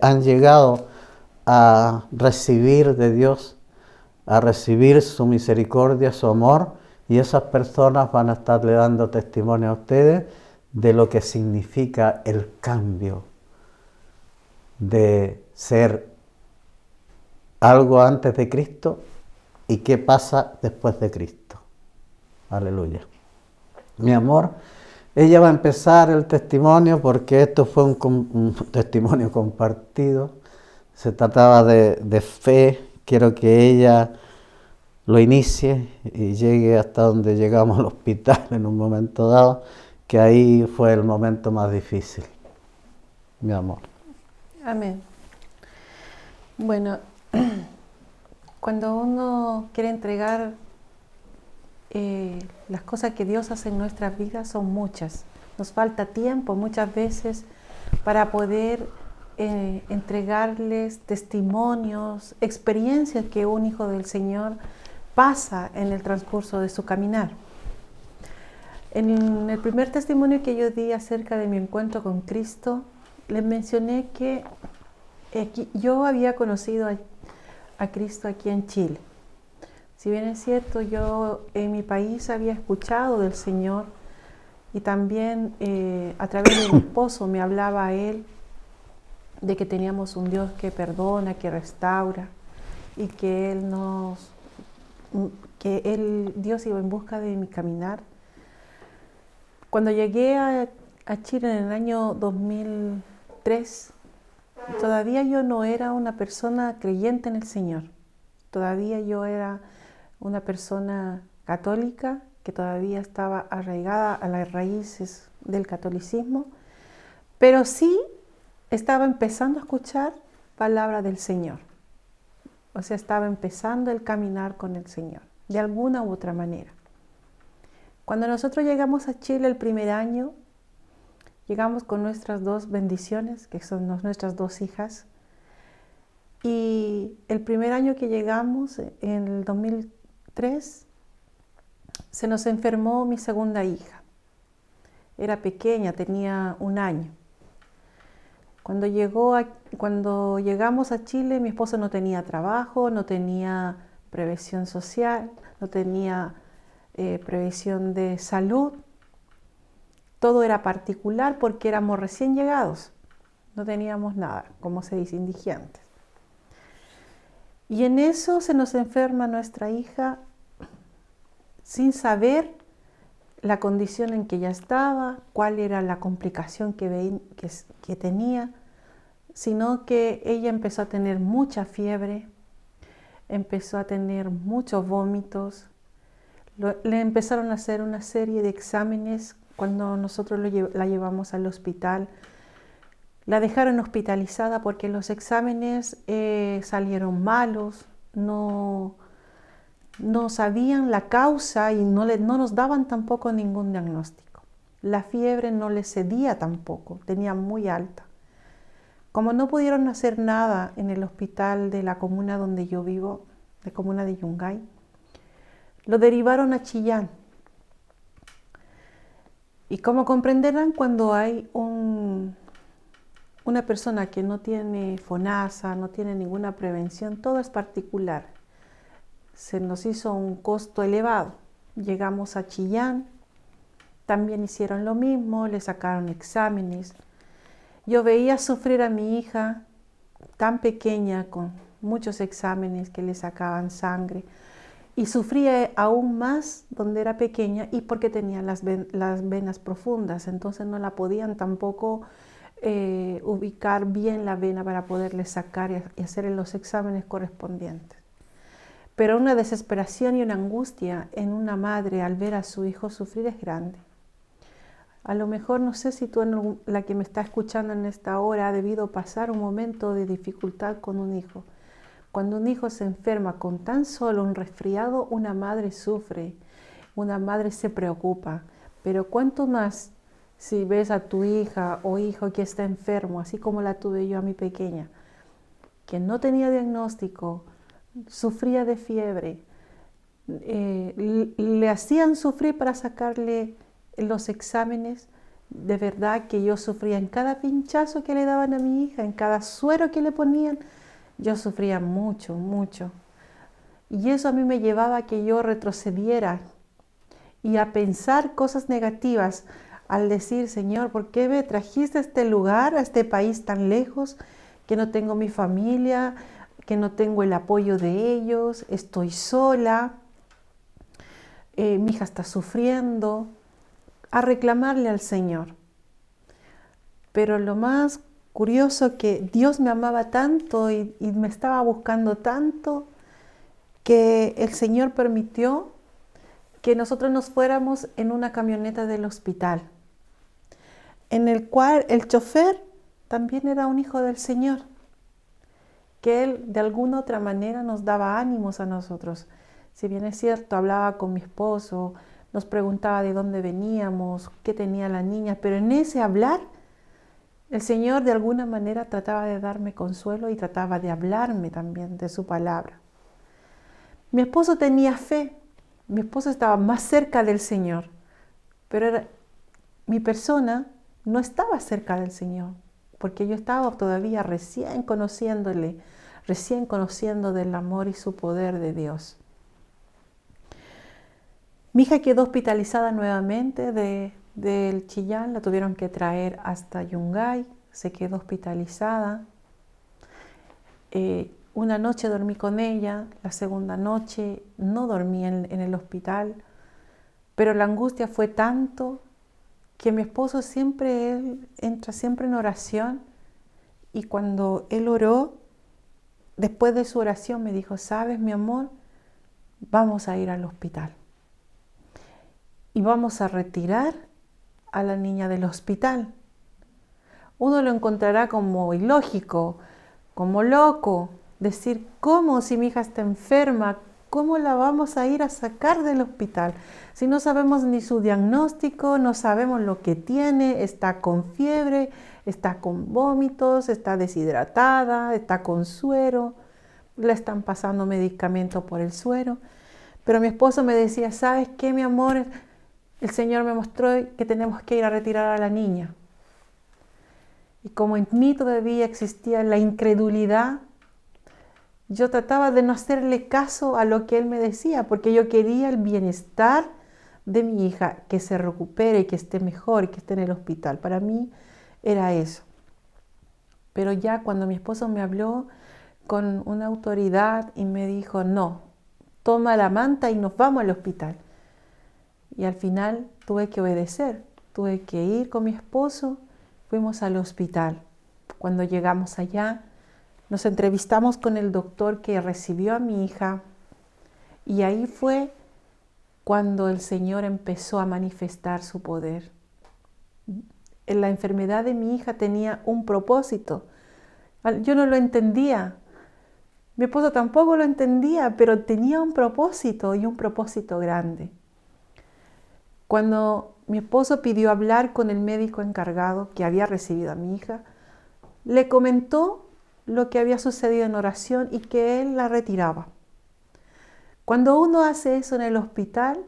han llegado a recibir de Dios, a recibir su misericordia, su amor, y esas personas van a estarle dando testimonio a ustedes de lo que significa el cambio de ser algo antes de Cristo y qué pasa después de Cristo. Aleluya. Mi amor, ella va a empezar el testimonio porque esto fue un testimonio compartido. Se trataba de fe. Quiero que ella lo inicie y llegue hasta donde llegamos al hospital en un momento dado, que ahí fue el momento más difícil. Mi amor. Amén. Bueno, cuando uno quiere entregar las cosas que Dios hace en nuestras vidas son muchas. Nos falta tiempo muchas veces para poder entregarles testimonios, experiencias que un hijo del Señor pasa en el transcurso de su caminar. En el primer testimonio que yo di acerca de mi encuentro con Cristo, les mencioné que yo había conocido a Cristo aquí en Chile. Si bien es cierto, yo en mi país había escuchado del Señor y también a través de mi esposo me hablaba a él de que teníamos un Dios que perdona, que restaura y que Dios iba en busca de mi caminar. Cuando llegué a Chile en el año 2003, todavía yo no era una persona creyente en el Señor. Todavía yo era una persona católica que todavía estaba arraigada a las raíces del catolicismo, pero sí estaba empezando a escuchar palabra del Señor. O sea, estaba empezando el caminar con el Señor, de alguna u otra manera. Cuando nosotros llegamos a Chile el primer año, llegamos con nuestras dos bendiciones, que son nuestras dos hijas. Y el primer año que llegamos, en el 2003, se nos enfermó mi segunda hija. Era pequeña, tenía 1 año. Cuando llegamos a Chile, mi esposo no tenía trabajo, no tenía previsión social, no tenía previsión de salud. Todo era particular porque éramos recién llegados. No teníamos nada, como se dice, indigentes. Y en eso se nos enferma nuestra hija sin saber la condición en que ella estaba, cuál era la complicación que tenía, sino que ella empezó a tener mucha fiebre, empezó a tener muchos vómitos, le empezaron a hacer una serie de exámenes. Cuando nosotros la llevamos al hospital, la dejaron hospitalizada porque los exámenes salieron malos, no sabían la causa y no nos daban tampoco ningún diagnóstico. La fiebre no le cedía tampoco, tenía muy alta. Como no pudieron hacer nada en el hospital de la comuna donde yo vivo, la comuna de Yungay, lo derivaron a Chillán. Y como comprenderán, cuando hay una persona que no tiene FONASA, no tiene ninguna prevención, todo es particular. Se nos hizo un costo elevado. Llegamos a Chillán, también hicieron lo mismo, le sacaron exámenes. Yo veía sufrir a mi hija tan pequeña con muchos exámenes que le sacaban sangre y sufría aún más donde era pequeña y porque tenía las venas profundas, entonces no la podían tampoco ubicar bien la vena para poderle sacar y hacer los exámenes correspondientes. Pero una desesperación y una angustia en una madre al ver a su hijo sufrir es grande. A lo mejor, no sé si tú, la que me está escuchando en esta hora, ha debido pasar un momento de dificultad con un hijo. Cuando un hijo se enferma con tan solo un resfriado, una madre sufre, una madre se preocupa. Pero cuánto más si ves a tu hija o hijo que está enfermo, así como la tuve yo a mi pequeña, que no tenía diagnóstico, sufría de fiebre, le hacían sufrir para sacarle los exámenes. De verdad que yo sufría en cada pinchazo que le daban a mi hija, en cada suero que le ponían. Yo sufría mucho, mucho. Y eso a mí me llevaba a que yo retrocediera y a pensar cosas negativas al decir, Señor, ¿por qué me trajiste a este lugar, a este país tan lejos, que no tengo mi familia, que no tengo el apoyo de ellos, estoy sola, mi hija está sufriendo, a reclamarle al Señor. Pero lo más curioso que Dios me amaba tanto y me estaba buscando tanto que el Señor permitió que nosotros nos fuéramos en una camioneta del hospital, en el cual el chofer también era un hijo del Señor, que Él de alguna otra manera nos daba ánimos a nosotros. Si bien es cierto, hablaba con mi esposo, nos preguntaba de dónde veníamos, qué tenía la niña, pero en ese hablar, el Señor de alguna manera trataba de darme consuelo y trataba de hablarme también de su palabra. Mi esposo tenía fe, mi esposo estaba más cerca del Señor, pero mi persona no estaba cerca del Señor, porque yo estaba todavía recién conociéndole, recién conociendo del amor y su poder de Dios. Mi hija quedó hospitalizada nuevamente del Chillán, la tuvieron que traer hasta Yungay, se quedó hospitalizada. Una noche dormí con ella, la segunda noche no dormí en el hospital, pero la angustia fue tanto que mi esposo él entra siempre en oración, y cuando él oró, después de su oración me dijo: ¿sabes, mi amor? Vamos a ir al hospital y vamos a retirar a la niña del hospital. Uno lo encontrará como ilógico, como loco, decir: ¿cómo, si mi hija está enferma? ¿Cómo la vamos a ir a sacar del hospital? Si no sabemos ni su diagnóstico, no sabemos lo que tiene, está con fiebre, está con vómitos, está deshidratada, está con suero, le están pasando medicamento por el suero. Pero mi esposo me decía: ¿sabes qué, mi amor? El Señor me mostró que tenemos que ir a retirar a la niña. Y como en mí todavía existía la incredulidad, yo trataba de no hacerle caso a lo que él me decía, porque yo quería el bienestar de mi hija, que se recupere, que esté mejor, que esté en el hospital. Para mí era eso. Pero ya cuando mi esposo me habló con una autoridad y me dijo: no, toma la manta y nos vamos al hospital. Y al final tuve que obedecer, tuve que ir con mi esposo, fuimos al hospital. Cuando llegamos allá, nos entrevistamos con el doctor que recibió a mi hija, y ahí fue cuando el Señor empezó a manifestar su poder. La enfermedad de mi hija tenía un propósito. Yo no lo entendía, mi esposo tampoco lo entendía, pero tenía un propósito, y un propósito grande. Cuando mi esposo pidió hablar con el médico encargado que había recibido a mi hija, le comentó lo que había sucedido en oración y que él la retiraba. Cuando uno hace eso en el hospital,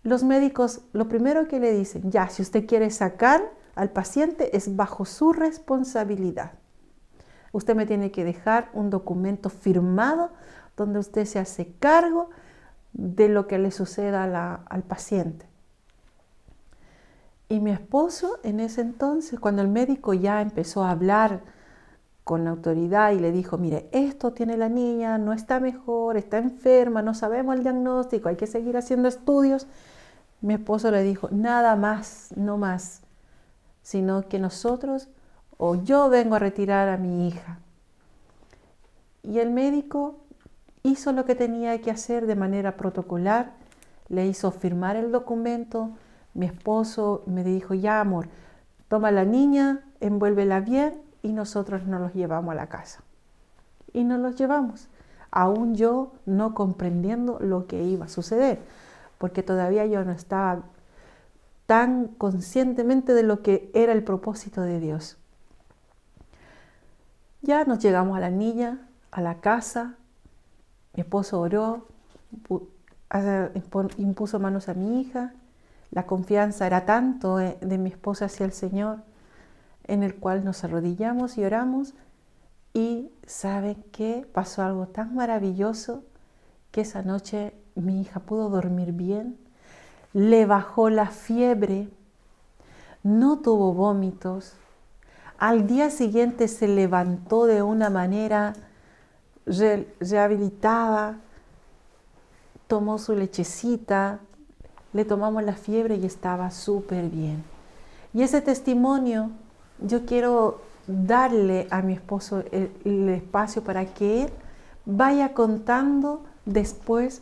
los médicos lo primero que le dicen: ya, si usted quiere sacar al paciente, es bajo su responsabilidad. Usted me tiene que dejar un documento firmado donde usted se hace cargo de lo que le suceda al paciente. Y mi esposo en ese entonces, cuando el médico ya empezó a hablar con la autoridad y le dijo: mire, esto tiene la niña, no está mejor, está enferma, no sabemos el diagnóstico, hay que seguir haciendo estudios. Mi esposo le dijo: nada más, no más, sino que nosotros o yo vengo a retirar a mi hija. Y el médico hizo lo que tenía que hacer de manera protocolar, le hizo firmar el documento. Mi esposo me dijo: ya, amor, toma a la niña, envuélvela bien y nosotros nos los llevamos a la casa. Y nos los llevamos, aún yo no comprendiendo lo que iba a suceder, porque todavía yo no estaba tan conscientemente de lo que era el propósito de Dios. Ya nos llegamos a la niña, a la casa, mi esposo oró, impuso manos a mi hija. La confianza era tanto de mi esposa hacia el Señor, en el cual nos arrodillamos y oramos. Y ¿saben qué? Pasó algo tan maravilloso que esa noche mi hija pudo dormir bien, le bajó la fiebre, no tuvo vómitos, Al día siguiente se levantó de una manera rehabilitada, tomó su lechecita, le tomamos la fiebre y estaba súper bien. Y ese testimonio yo quiero darle a mi esposo el espacio para que él vaya contando después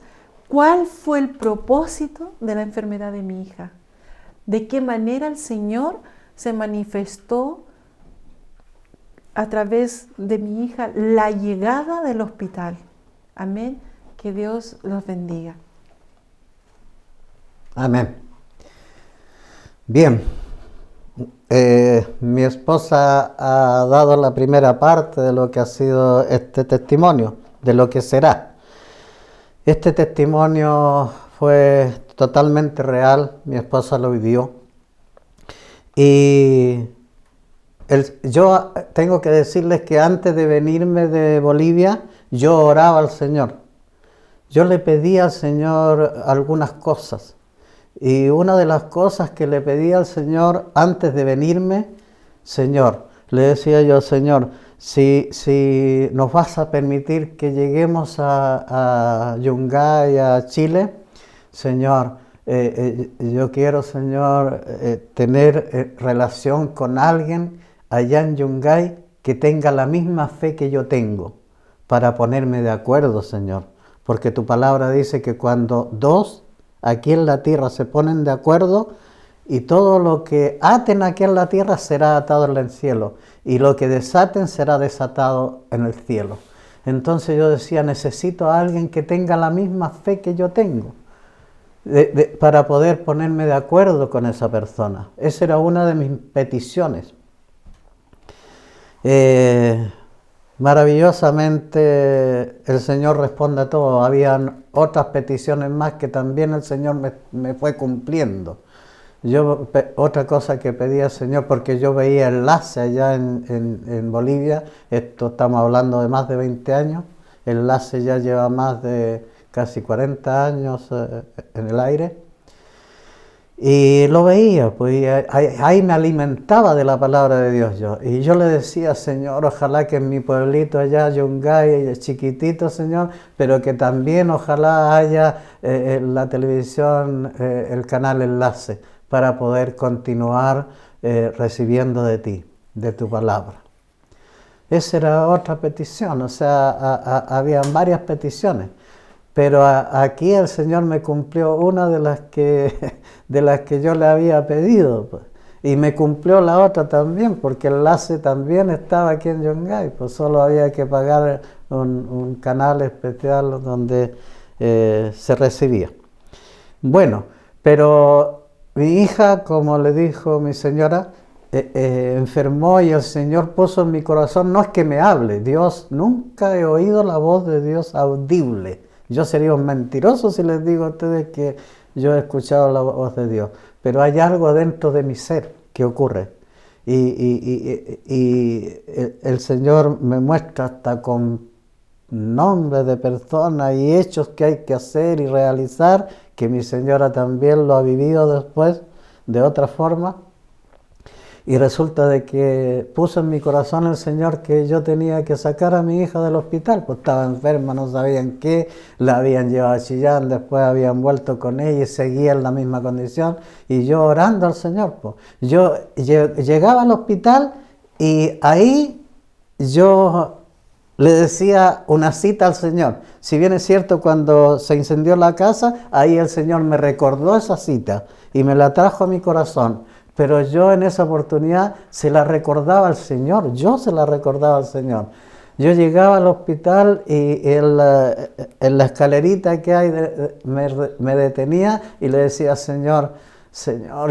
cuál fue el propósito de la enfermedad de mi hija, de qué manera el Señor se manifestó a través de mi hija, la llegada del hospital. Amén. Que Dios los bendiga. Amén. Bien, mi esposa ha dado la primera parte de lo que ha sido este testimonio, de lo que será. Este testimonio fue totalmente real, mi esposa lo vivió. Y yo tengo que decirles que antes de venirme de Bolivia, yo oraba al Señor. Yo le pedía al Señor algunas cosas. Y una de las cosas que le pedía al Señor antes de venirme, Señor, le decía yo, Señor, si nos vas a permitir que lleguemos a Yungay, a Chile, Señor, yo quiero, Señor, tener relación con alguien allá en Yungay que tenga la misma fe que yo tengo, para ponerme de acuerdo, Señor. Porque tu palabra dice que cuando dos aquí en la tierra se ponen de acuerdo, y todo lo que aten aquí en la tierra será atado en el cielo, y lo que desaten será desatado en el cielo. Entonces yo decía, necesito a alguien que tenga la misma fe que yo tengo, para poder ponerme de acuerdo con esa persona. Esa era una de mis peticiones. Maravillosamente el Señor responde a todo. Habían otras peticiones más que también el Señor me fue cumpliendo. Otra cosa que pedía al Señor, porque yo veía enlace allá en Bolivia, esto estamos hablando de más de 20 años, enlace ya lleva más de casi 40 años en el aire. Y lo veía, pues ahí me alimentaba de la palabra de Dios yo. Y yo le decía, Señor, ojalá que en mi pueblito allá, Yungay, chiquitito, Señor, pero que también ojalá haya en la televisión el canal Enlace, para poder continuar recibiendo de ti, de tu palabra. Esa era otra petición, o sea, habían varias peticiones. Pero aquí el Señor me cumplió una de las que yo le había pedido, pues. Y me cumplió la otra también, porque el enlace también estaba aquí en Yungay, pues solo había que pagar un canal especial donde se recibía. Bueno, pero mi hija, como le dijo mi señora, enfermó, y el Señor puso en mi corazón, no es que me hable, Dios, nunca he oído la voz de Dios audible. Yo sería un mentiroso si les digo a ustedes que yo he escuchado la voz de Dios, pero hay algo dentro de mi ser que ocurre, y el Señor me muestra hasta con nombres de personas y hechos que hay que hacer y realizar, que mi señora también lo ha vivido después de otra forma. Y resulta de que puso en mi corazón el Señor que yo tenía que sacar a mi hija del hospital, pues estaba enferma, no sabían qué, la habían llevado a Chillán, después habían vuelto con ella y seguía en la misma condición, y yo orando al Señor, pues. Yo llegaba al hospital y ahí yo le decía una cita al Señor. Si bien es cierto, cuando se incendió la casa, ahí el Señor me recordó esa cita y me la trajo a mi corazón. Pero yo en esa oportunidad se la recordaba al Señor, yo se la recordaba al Señor. Yo llegaba al hospital y en la escalerita que hay me detenía y le decía, Señor,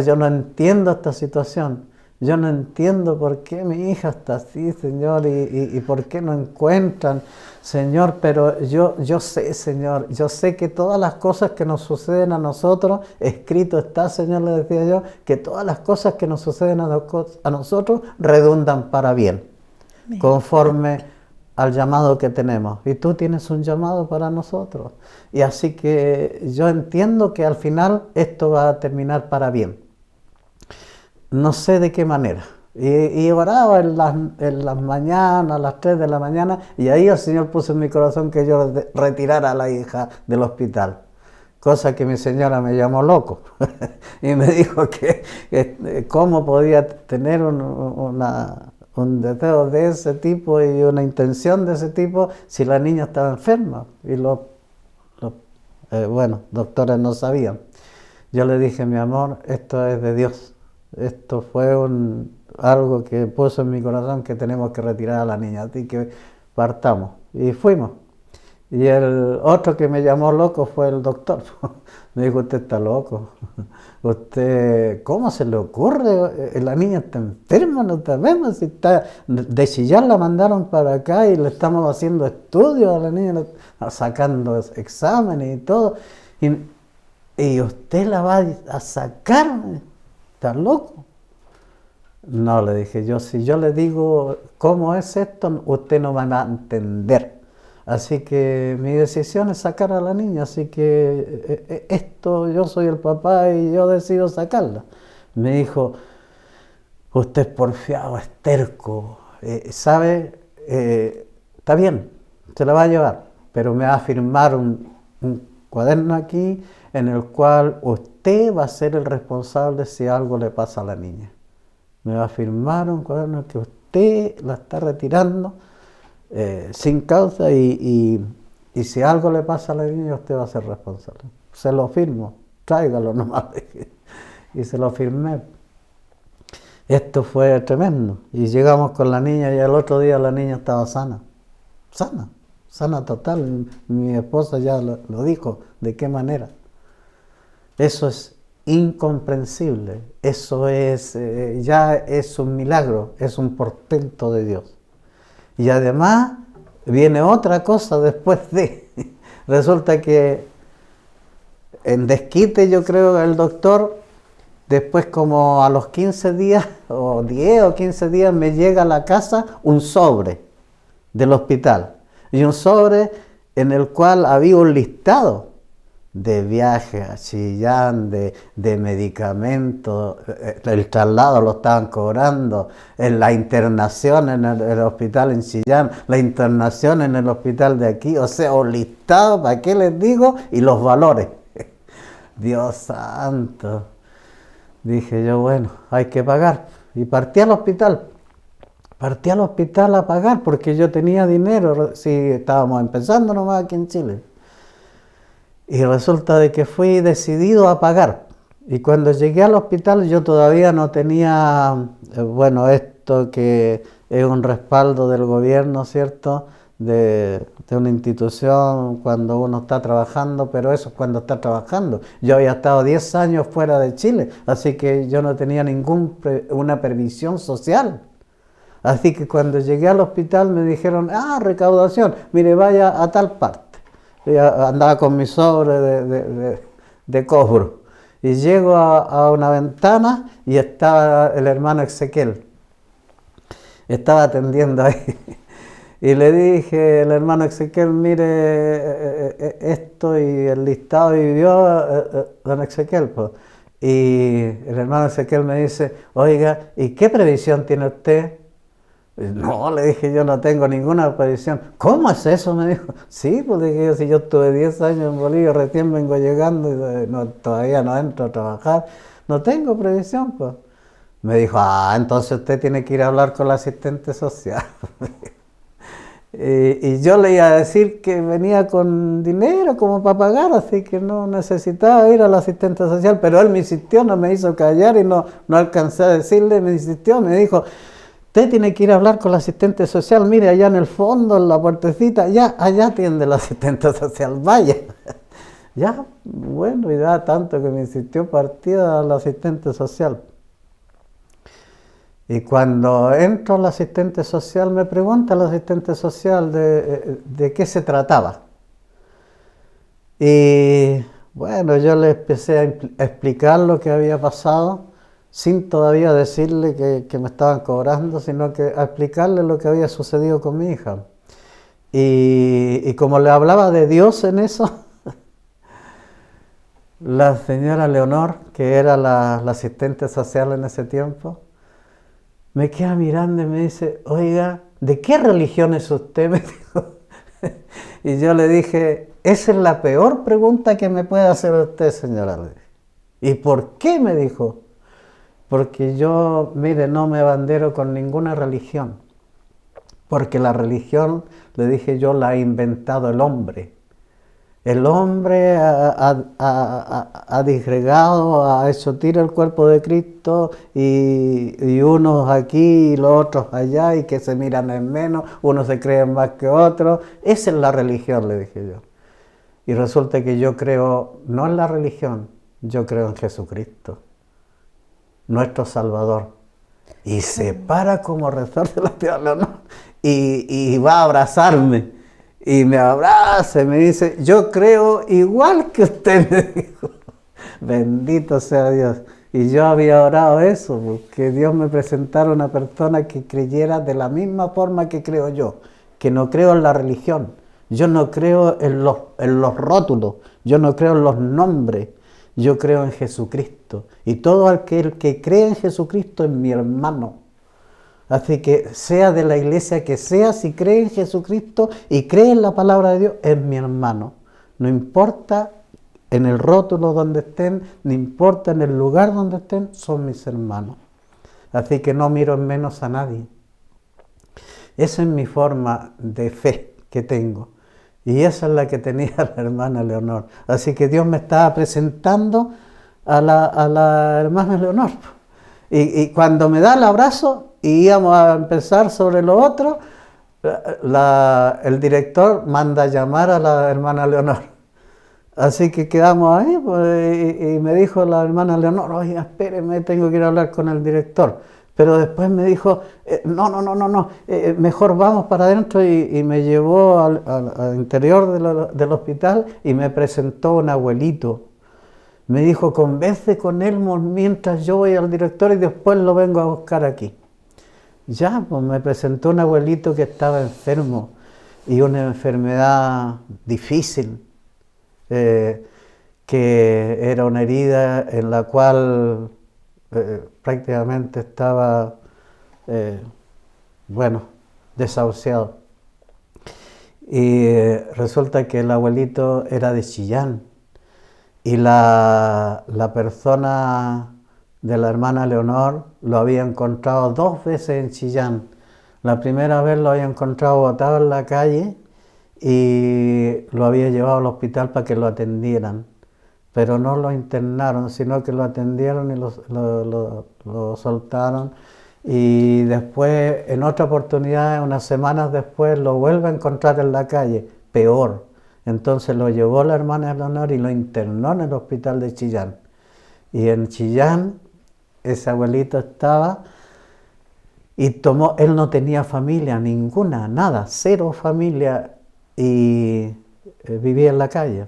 yo no entiendo esta situación. Yo no entiendo por qué mi hija está así, Señor, y por qué no encuentran, Señor, pero yo sé, Señor, yo sé que todas las cosas que nos suceden a nosotros, escrito está, Señor, le decía yo, que todas las cosas que nos suceden a nosotros redundan para bien, Amén, conforme al llamado que tenemos. Y tú tienes un llamado para nosotros. Y así que yo entiendo que al final esto va a terminar para bien. No sé de qué manera, Y oraba en las mañanas, a las 3 de la mañana, y ahí el Señor puso en mi corazón que yo retirara a la hija del hospital. Cosa que mi señora me llamó loco y me dijo que cómo podía tener un deseo de ese tipo y una intención de ese tipo si la niña estaba enferma. Y bueno, doctores no sabían. Yo le dije, mi amor, esto es de Dios. Esto fue algo que puso en mi corazón que tenemos que retirar a la niña, así que partamos. Y fuimos. Y el otro que me llamó loco fue el doctor. Me dijo, usted está loco. Usted, ¿cómo se le ocurre? La niña está enferma, no sabemos si está... De Chillán la mandaron para acá y le estamos haciendo estudios a la niña, sacando exámenes y todo. Y usted la va a sacar, ¿está loco? No, le dije yo, si yo le digo cómo es esto, usted no va a entender. Así que mi decisión es sacar a la niña, así que esto, yo soy el papá y yo decido sacarla. Me dijo, usted es porfiado, es terco, ¿sabe? Está bien, se la va a llevar, pero me va a firmar un cuaderno aquí en el cual usted va a ser el responsable si algo le pasa a la niña. Me va a firmar un cuaderno que usted la está retirando sin causa y si algo le pasa a la niña usted va a ser responsable. Se lo firmo, tráigalo nomás. Y se lo firmé. Esto fue tremendo. Y llegamos con la niña y el otro día la niña estaba sana. Sana total. Mi esposa ya lo dijo, ¿de qué manera? Eso es incomprensible. Eso es, ya es un milagro, es un portento de Dios. Y además viene otra cosa después de. Resulta que en desquite yo creo que el doctor, después como a los 15 días, o 10 o 15 días, me llega a la casa un sobre del hospital. Y un sobre en el cual había un listado de viajes a Chillán, de medicamentos, el traslado lo estaban cobrando, la internación en el hospital en Chillán, la internación en el hospital de aquí, o sea, un listado, ¿para qué les digo? Y los valores. Dios santo. Dije yo, bueno, hay que pagar. Y partí al hospital a pagar porque yo tenía dinero, si estábamos empezando nomás aquí en Chile. Y resulta de que fui decidido a pagar. Y cuando llegué al hospital yo todavía no tenía, bueno, esto que es un respaldo del gobierno, ¿cierto? De una institución cuando uno está trabajando, pero eso es cuando está trabajando. Yo había estado 10 años fuera de Chile, así que yo no tenía una previsión social. Así que cuando llegué al hospital me dijeron, recaudación, mire, vaya a tal parte. Y andaba con mi sobre de cobro. Y llego a una ventana y estaba el hermano Ezequiel. Estaba atendiendo ahí. Y le dije, el hermano Ezequiel, mire esto y el listado, y vio don Ezequiel. Pues. Y el hermano Ezequiel me dice, oiga, ¿y qué previsión tiene usted? No, le dije, yo no tengo ninguna previsión. ¿Cómo es eso? Me dijo. Sí, pues dije yo, si yo estuve 10 años en Bolivia, recién vengo llegando y todavía no entro a trabajar, no tengo previsión, pues. Me dijo, entonces usted tiene que ir a hablar con la asistente social. Y yo le iba a decir que venía con dinero como para pagar, así que no necesitaba ir a la asistente social, pero él me insistió, no me hizo callar y no alcancé a decirle, me insistió, me dijo, usted tiene que ir a hablar con la asistente social, mire allá en el fondo, en la puertecita, allá atiende la asistente social, vaya. Ya, bueno, y da tanto que me insistió partida a la asistente social. Y cuando entro a la asistente social, me pregunta la asistente social de qué se trataba. Y bueno, yo le empecé a explicar lo que había pasado, sin todavía decirle que me estaban cobrando, sino que a explicarle lo que había sucedido con mi hija. Y como le hablaba de Dios en eso, la señora Leonor, que era la asistente social en ese tiempo, me queda mirando y me dice, oiga, ¿de qué religión es usted? Me dijo. Y yo le dije, esa es la peor pregunta que me puede hacer usted, señora. ¿Y por qué? Me dijo. Porque yo, mire, no me bandero con ninguna religión. Porque la religión, le dije yo, la ha inventado el hombre. El hombre ha disgregado, ha hecho tira el cuerpo de Cristo y unos aquí y los otros allá y que se miran en menos, unos se creen más que otros. Esa es la religión, le dije yo. Y resulta que yo creo, no en la religión, yo creo en Jesucristo, nuestro Salvador. Y se para como resorte la tía Leonor y va a abrazarme. Y me abraza y me dice, yo creo igual que usted, me dijo. Bendito sea Dios. Y yo había orado eso, que Dios me presentara una persona que creyera de la misma forma que creo yo, que no creo en la religión, yo no creo en los rótulos, yo no creo en los nombres, yo creo en Jesucristo. Y todo aquel que cree en Jesucristo es mi hermano. Así que sea de la iglesia que sea, si cree en Jesucristo y cree en la palabra de Dios, es mi hermano. No importa en el rótulo donde estén, no importa en el lugar donde estén, son mis hermanos. Así que no miro en menos a nadie. Esa es mi forma de fe que tengo. Y esa es la que tenía la hermana Leonor. Así que Dios me estaba presentando a la hermana Leonor. Y cuando me da el abrazo y íbamos a empezar sobre lo otro, el director manda a llamar a la hermana Leonor. Así que quedamos ahí pues, y me dijo la hermana Leonor, oiga, espéreme, tengo que ir a hablar con el director. Pero después me dijo, no, mejor vamos para adentro y me llevó al interior del hospital y me presentó un abuelito. Me dijo, converse con él mientras yo voy al director y después lo vengo a buscar aquí. Ya, pues me presentó un abuelito que estaba enfermo y una enfermedad difícil, que era una herida en la cual prácticamente estaba, desahuciado. Y resulta que el abuelito era de Chillán. Y la persona de la hermana Leonor lo había encontrado 2 veces en Chillán. La primera vez lo había encontrado botado en la calle y lo había llevado al hospital para que lo atendieran. Pero no lo internaron, sino que lo atendieron y lo soltaron. Y después, en otra oportunidad, unas semanas después, lo vuelve a encontrar en la calle, peor. Entonces lo llevó la hermana Leonor y lo internó en el hospital de Chillán. Y en Chillán, ese abuelito estaba y él no tenía familia ninguna, nada, 0 familia y vivía en la calle.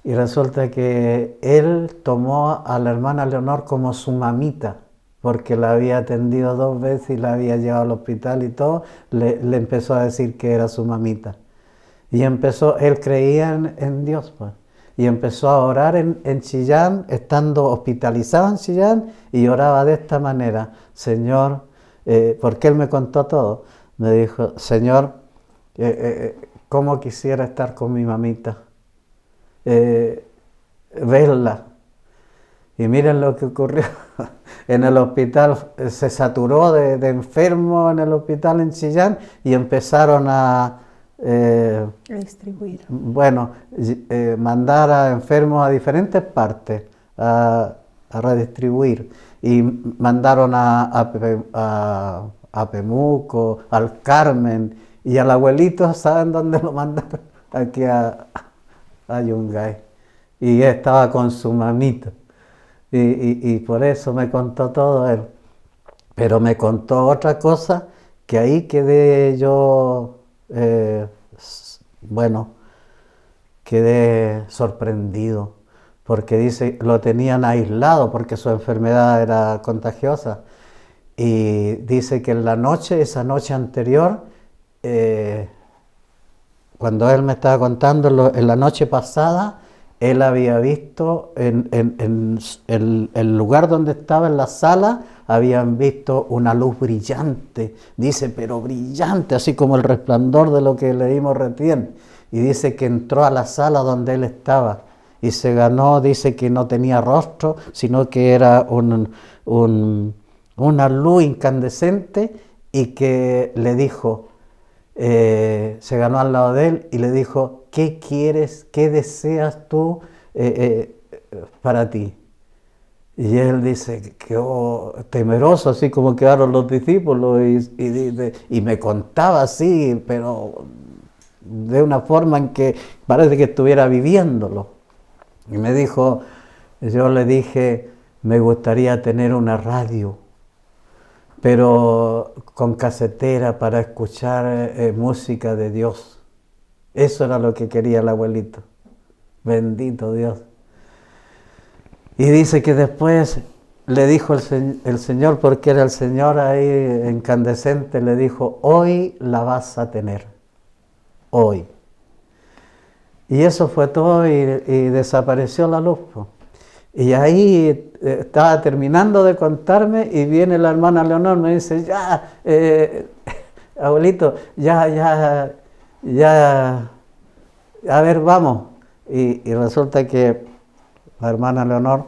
Y resulta que él tomó a la hermana Leonor como su mamita, porque la había atendido 2 veces y la había llevado al hospital y todo, le empezó a decir que era su mamita. Y él creía en Dios, pues, y empezó a orar en Chillán, estando hospitalizado en Chillán, y oraba de esta manera, Señor, porque él me contó todo, me dijo, Señor, ¿cómo quisiera estar con mi mamita? Verla. Y miren lo que ocurrió, en el hospital se saturó de enfermos en el hospital en Chillán y empezaron a distribuir. Mandar a enfermos a diferentes partes a redistribuir. Y mandaron a Pemuco, al Carmen y al abuelito, ¿saben dónde lo mandaron? Aquí a Yungay. Y estaba con su mamita. Y por eso me contó todo él. Pero me contó otra cosa que ahí quedé yo. Quedé sorprendido porque dice, lo tenían aislado porque su enfermedad era contagiosa y dice que esa noche anterior, cuando él me estaba contando, en la noche pasada, él había visto en el lugar donde estaba, en la sala, habían visto una luz brillante, dice, pero brillante, así como el resplandor de lo que leímos recién. Y dice que entró a la sala donde él estaba y se ganó, dice que no tenía rostro, sino que era una luz incandescente, y que le dijo, se ganó al lado de él y le dijo, ¿qué quieres, qué deseas tú para ti? Y él dice, quedó temeroso, así como quedaron los discípulos, y me contaba así, pero de una forma en que parece que estuviera viviéndolo. Y me dijo, yo le dije, me gustaría tener una radio, pero con casetera para escuchar música de Dios. Eso era lo que quería el abuelito. Bendito Dios. Y dice que después le dijo el Señor, porque era el Señor ahí incandescente, le dijo, hoy la vas a tener, hoy. Y eso fue todo, y desapareció la luz. Y ahí estaba terminando de contarme y viene la hermana Leonor, me dice, ya, abuelito, ya, a ver, vamos. Y resulta que la hermana Leonor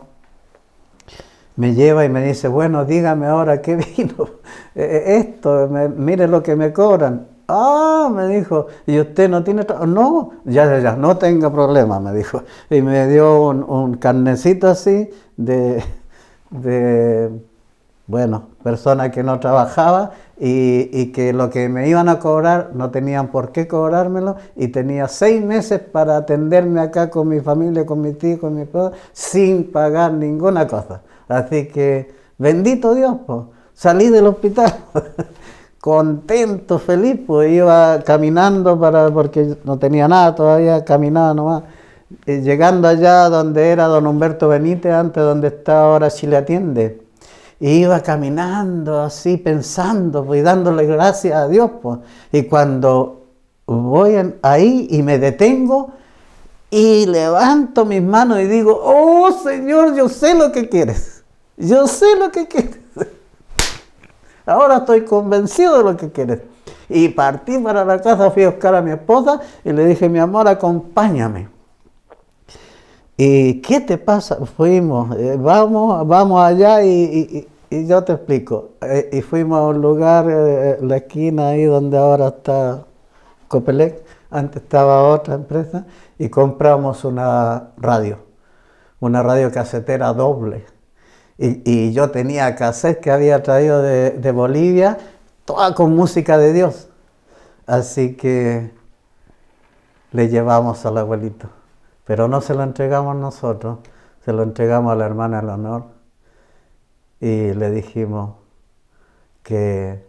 me lleva y me dice, bueno, dígame ahora qué vino, mire lo que me cobran. Ah, me dijo, ¿y usted no tiene trabajo? No, ya, no tenga problema, me dijo. Y me dio un carnecito así de bueno, persona que no trabajaba, y que lo que me iban a cobrar no tenían por qué cobrármelo, y tenía 6 meses para atenderme acá con mi familia, con mi tío, con mi padre, sin pagar ninguna cosa. Así que, bendito Dios, pues, salí del hospital contento, feliz, pues iba caminando porque no tenía nada todavía, caminaba nomás. Llegando allá donde era don Humberto Benítez, antes donde está ahora Chile Atiende, y iba caminando así, pensando, pues, y dándole gracias a Dios, pues. Y cuando voy ahí y me detengo y levanto mis manos y digo, oh Señor, yo sé lo que quieres, yo sé lo que quieres. Ahora estoy convencido de lo que quieres. Y partí para la casa, fui a buscar a mi esposa y le dije, mi amor, acompáñame. ¿Y qué te pasa? Fuimos, vamos allá y yo te explico. Y fuimos a un lugar, la esquina ahí donde ahora está Copelec, antes estaba otra empresa, y compramos una radio casetera doble. Y yo tenía cassette que había traído de Bolivia, toda con música de Dios. Así que le llevamos al abuelito. Pero no se lo entregamos nosotros, se lo entregamos a la hermana Leonor. Y le dijimos que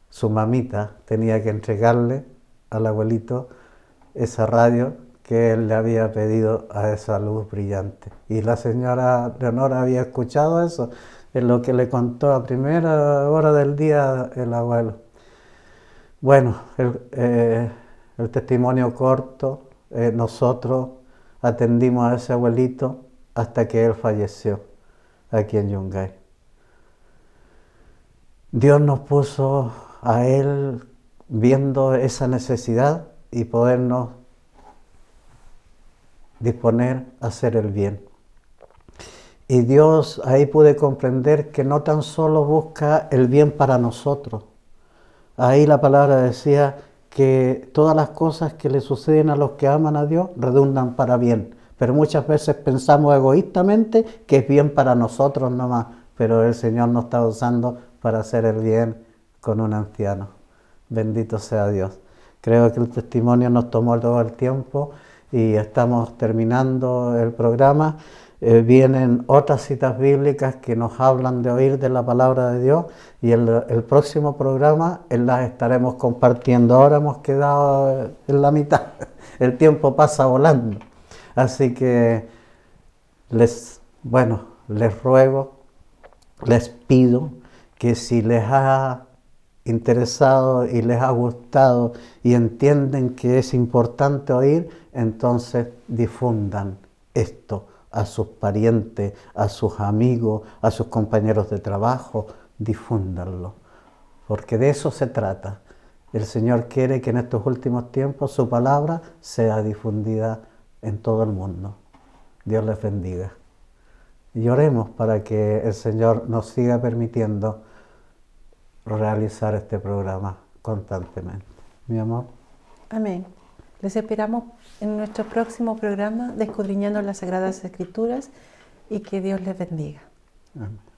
su mamita tenía que entregarle al abuelito esa radio que él le había pedido a esa luz brillante. Y la señora Leonor había escuchado eso, en lo que le contó a primera hora del día el abuelo. Bueno, el testimonio corto, nosotros atendimos a ese abuelito hasta que él falleció aquí en Yungay. Dios nos puso a él viendo esa necesidad y podernos disponer a hacer el bien. Y Dios ahí pude comprender que no tan solo busca el bien para nosotros. Ahí la palabra decía que todas las cosas que le suceden a los que aman a Dios redundan para bien. Pero muchas veces pensamos egoístamente que es bien para nosotros nomás, pero el Señor nos está usando para hacer el bien con un anciano. Bendito sea Dios. Creo que el testimonio nos tomó todo el tiempo y estamos terminando el programa. Vienen otras citas bíblicas que nos hablan de oír de la palabra de Dios, y el próximo programa las estaremos compartiendo. Ahora hemos quedado en la mitad, el tiempo pasa volando. Así que les ruego, les pido que si les ha interesado y les ha gustado y entienden que es importante oír, entonces difundan esto a sus parientes, a sus amigos, a sus compañeros de trabajo, difúndanlo, porque de eso se trata. El Señor quiere que en estos últimos tiempos su palabra sea difundida en todo el mundo. Dios les bendiga. Y oremos para que el Señor nos siga permitiendo realizar este programa constantemente. Mi amor. Amén. Les esperamos en nuestro próximo programa, Descudriñando las Sagradas Escrituras, y que Dios les bendiga. Amén.